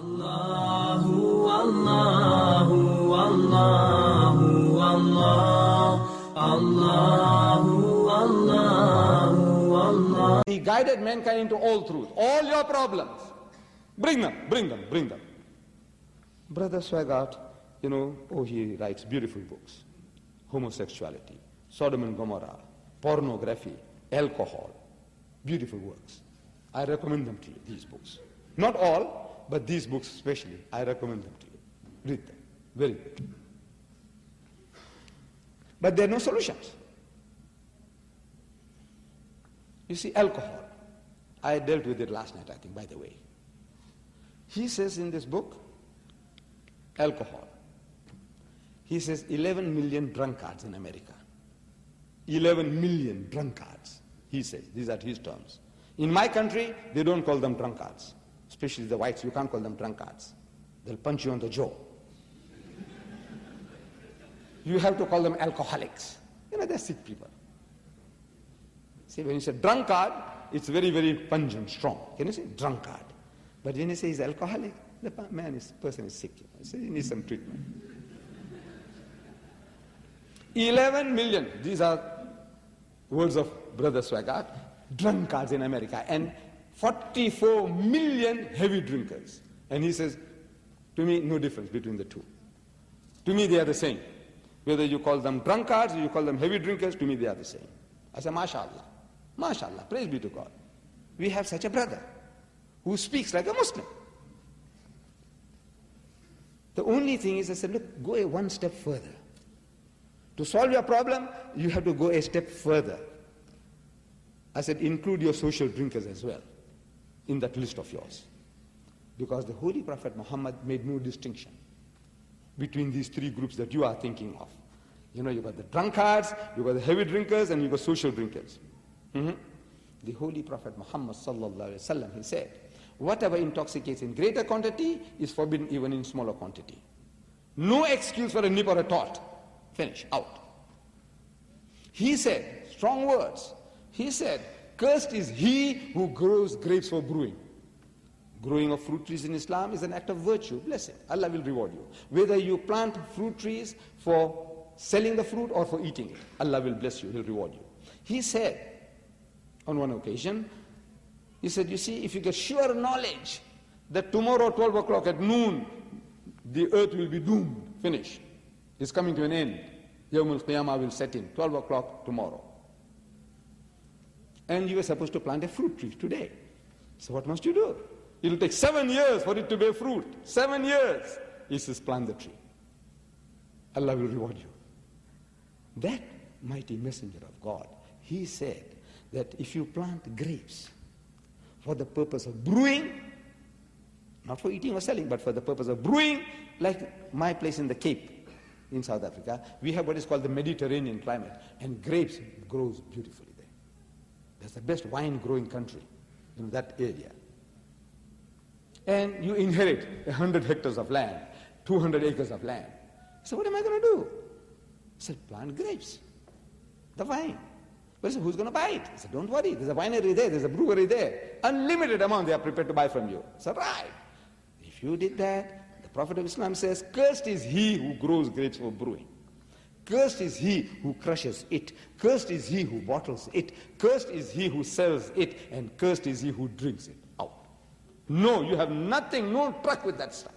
الله الله الله الله الله الله. He guided mankind into all truth. All your problems, bring them. Brother Swaggart, he writes beautiful books. Homosexuality, Sodom and Gomorrah, pornography, alcohol, beautiful works. I recommend them to you, these books. Not all, but these books especially, I recommend them to you. Read them, very good. But there are no solutions. You see, alcohol, I dealt with it last night, I think, by the way. He says in this book, alcohol, he says 11 million drunkards in America. 11 million drunkards, he says. These are his terms. In my country, they don't call them drunkards. Especially the whites, you can't call them drunkards. They'll punch you on the jaw. You have to call them alcoholics. They're sick people. See, when you say drunkard, it's very, very pungent, strong. Can you say drunkard? But when you say he's alcoholic, the person is sick. So he needs some treatment. 11 million, these are words of Brother Swaggart, drunkards in America, and 44 million heavy drinkers. And he says, to me, no difference between the two. To me, they are the same. Whether you call them drunkards or you call them heavy drinkers, to me, they are the same. I say, MashaAllah. MashaAllah, praise be to God. We have such a brother who speaks like a Muslim. The only thing is, I said, look, go one step further. To solve your problem, you have to go a step further. I said, include your social drinkers as well in that list of yours. Because the Holy Prophet Muhammad made no distinction between these three groups that you are thinking of. You've got the drunkards, you've got the heavy drinkers, and you've got social drinkers. The Holy Prophet Muhammad sallallahu alaihi wasallam, he said, whatever intoxicates in greater quantity is forbidden even in smaller quantity. No excuse for a nip or a tot. Finish, out. He said, strong words, he said, cursed is he who grows grapes for brewing. Growing of fruit trees in Islam is an act of virtue. Bless it. Allah will reward you. Whether you plant fruit trees for selling the fruit or for eating it, Allah will bless you. He'll reward you. He said, on one occasion, he said, you see, if you get sure knowledge that tomorrow 12 o'clock at noon, the earth will be doomed, finished. It's coming to an end. Yawm al-Qiyamah will set in, 12 o'clock tomorrow. And you were supposed to plant a fruit tree today. So what must you do? It will take 7 years for it to bear fruit. 7 years. He says, plant the tree. Allah will reward you. That mighty messenger of God, he said that if you plant grapes for the purpose of brewing, not for eating or selling, but for the purpose of brewing, like my place in the Cape, in South Africa, we have what is called the Mediterranean climate, and grapes grows beautifully there. That's the best wine growing country in that area. And you inherit 100 hectares of land, 200 acres of land. So what am I going to do? I said, plant grapes, the wine. But I said, who's going to buy it? I said, don't worry, there's a winery there, there's a brewery there. Unlimited amount they are prepared to buy from you. I said, right. If you did that, the Prophet of Islam says, cursed is he who grows grapes for brewing. Cursed is he who crushes it. Cursed is he who bottles it. Cursed is he who sells it. And cursed is he who drinks it out. No, you have nothing, no truck with that stuff.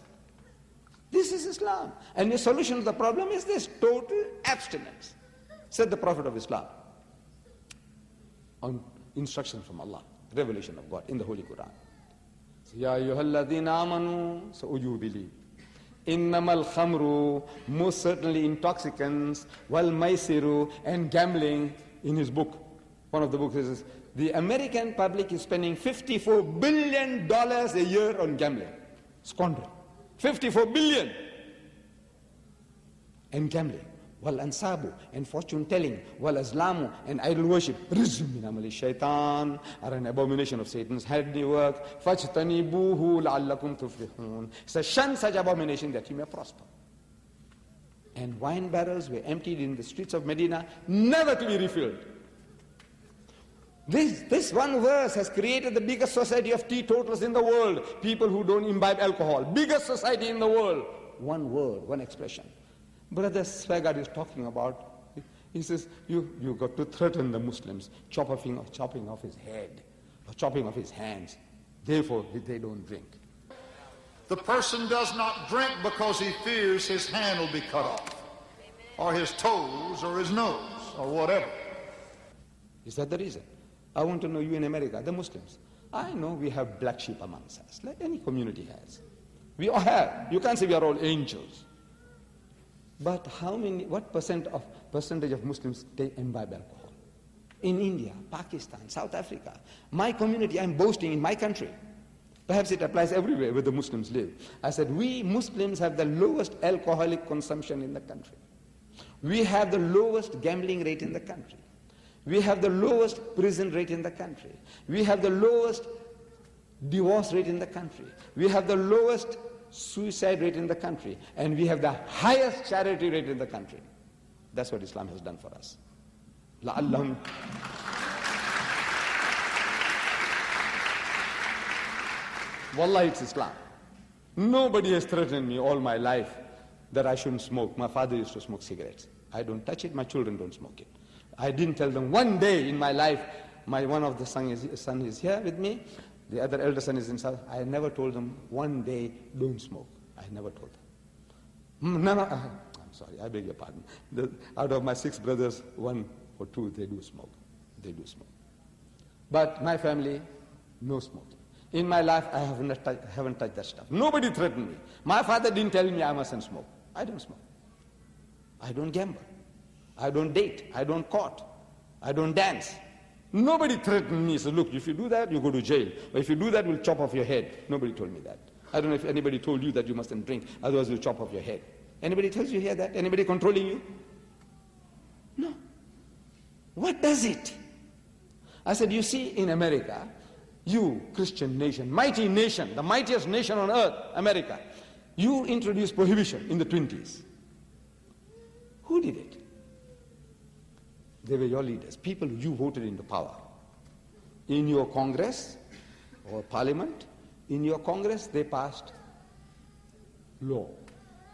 This is Islam. And the solution to the problem is this, total abstinence, said the Prophet of Islam, on instruction from Allah, revelation of God in the Holy Quran. Ya ayyuhalladhina amanu, so you believe. Innamal khamru, most certainly intoxicants, wal maisiru, and gambling. In his book, one of the books says, the American public is spending $54 billion a year on gambling. Squandering. 54 billion. And gambling. Wal ansabu, and fortune telling. Wal azlamu, and idol worship. Rizm min amali shaitan, are an abomination of Satan's handiwork. Fajtanibuhu la'allakum tuflihun. So shun such abomination that you may prosper. And wine barrels were emptied in the streets of Medina, never to be refilled. This one verse has created the biggest society of teetotalers in the world, people who don't imbibe alcohol. Biggest society in the world. One word, one expression. Brother Swagard is talking about, he says, you got to threaten the Muslims, chopping off his head, or chopping off his hands. Therefore, they don't drink. The person does not drink because he fears his hand will be cut off, or his toes, or his nose, or whatever. Is that the reason? I want to know, you in America, the Muslims. I know we have black sheep amongst us, like any community has. We all have. You can't say we are all angels. But what percentage of Muslims they imbibe alcohol? In India, Pakistan, South Africa, my community, I'm boasting in my country. Perhaps it applies everywhere where the Muslims live. I said, we Muslims have the lowest alcoholic consumption in the country. We have the lowest gambling rate in the country. We have the lowest prison rate in the country. We have the lowest divorce rate in the country. We have the lowest suicide rate in the country. And we have the highest charity rate in the country. That's what Islam has done for us. لَعَلَّهُمْ Wallah, it's Islam. Nobody has threatened me all my life that I shouldn't smoke. My father used to smoke cigarettes. I don't touch it, my children don't smoke it. I didn't tell them one day in my life, one of the son is here with me, the other elder son is in South. I never told them one day, don't smoke. I never told them. No, I'm sorry, I beg your pardon. Out of my 6 brothers, 1 or 2, they do smoke. They do smoke. But my family, no smoking. In my life, I haven't touched that stuff. Nobody threatened me. My father didn't tell me I mustn't smoke. I don't smoke. I don't gamble. I don't date. I don't court. I don't dance. Nobody threatened me. So look, if you do that, you go to jail. Or if you do that, we'll chop off your head. Nobody told me that. I don't know if anybody told you that you mustn't drink, otherwise we'll chop off your head. Anybody tells you here that? Anybody controlling you? No. What does it? I said, you see, in America, you, Christian nation, mighty nation, the mightiest nation on earth, America, you introduced prohibition in the 20s. Who did it? They were your leaders, people you voted into power. In your Congress or Parliament, in your Congress, they passed law,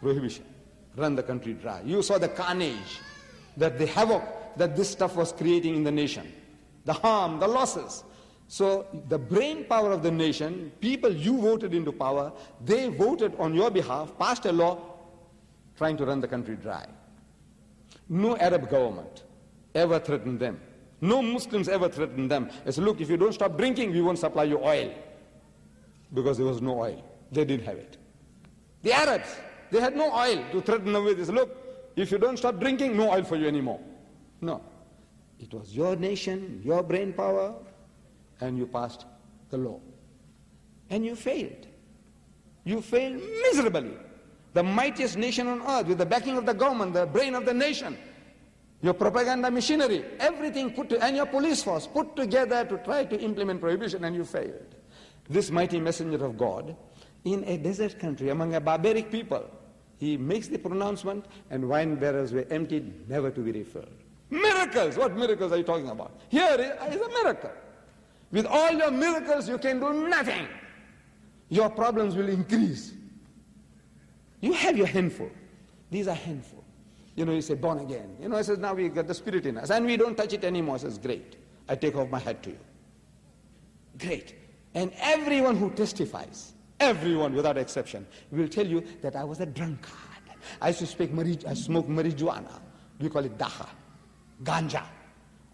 prohibition, run the country dry. You saw the carnage, that the havoc that this stuff was creating in the nation, the harm, the losses. So the brain power of the nation, people you voted into power, they voted on your behalf, passed a law trying to run the country dry. No Arab government ever threatened them. No Muslims ever threatened them. They said, look, if you don't stop drinking, we won't supply you oil. Because there was no oil. They didn't have it. The Arabs, they had no oil to threaten them with. They said, look, if you don't stop drinking, no oil for you anymore. No. It was your nation, your brain power, and you passed the law. And you failed. You failed miserably. The mightiest nation on earth, with the backing of the government, the brain of the nation, your propaganda machinery, everything and your police force put together to try to implement prohibition, and you failed. This mighty messenger of God, in a desert country, among a barbaric people, he makes the pronouncement, and wine barrels were emptied, never to be refilled. Miracles! What miracles are you talking about? Here is a miracle. With all your miracles, you can do nothing. Your problems will increase. You have your handful. These are handful. You say, born again. He says, now we got the Spirit in us. And we don't touch it anymore. He says, great. I take off my hat to you. Great. And everyone who testifies, everyone without exception, will tell you that I was a drunkard. I used to smoke marijuana. We call it daha, ganja.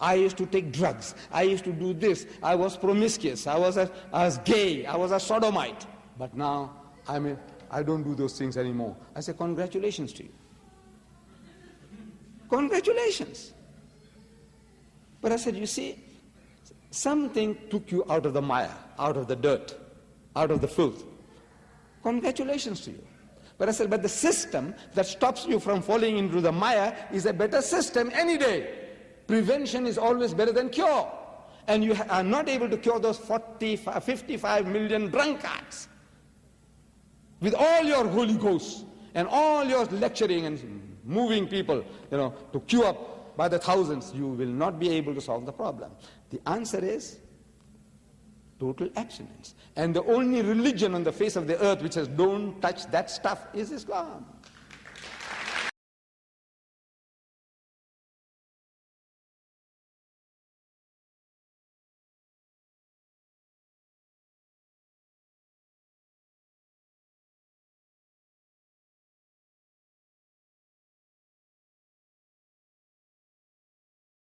I used to take drugs. I used to do this. I was promiscuous. I was gay. I was a sodomite. But now I don't do those things anymore. I say, congratulations to you. Congratulations. But I said, you see, something took you out of the mire, out of the dirt, out of the filth. Congratulations to you. But I said, but the system that stops you from falling into the mire is a better system any day. Prevention is always better than cure. And you are not able to cure those 55 million drunkards. With all your Holy Ghost and all your lecturing and moving people, to queue up by the thousands, you will not be able to solve the problem. The answer is total abstinence. And the only religion on the face of the earth which says don't touch that stuff is Islam.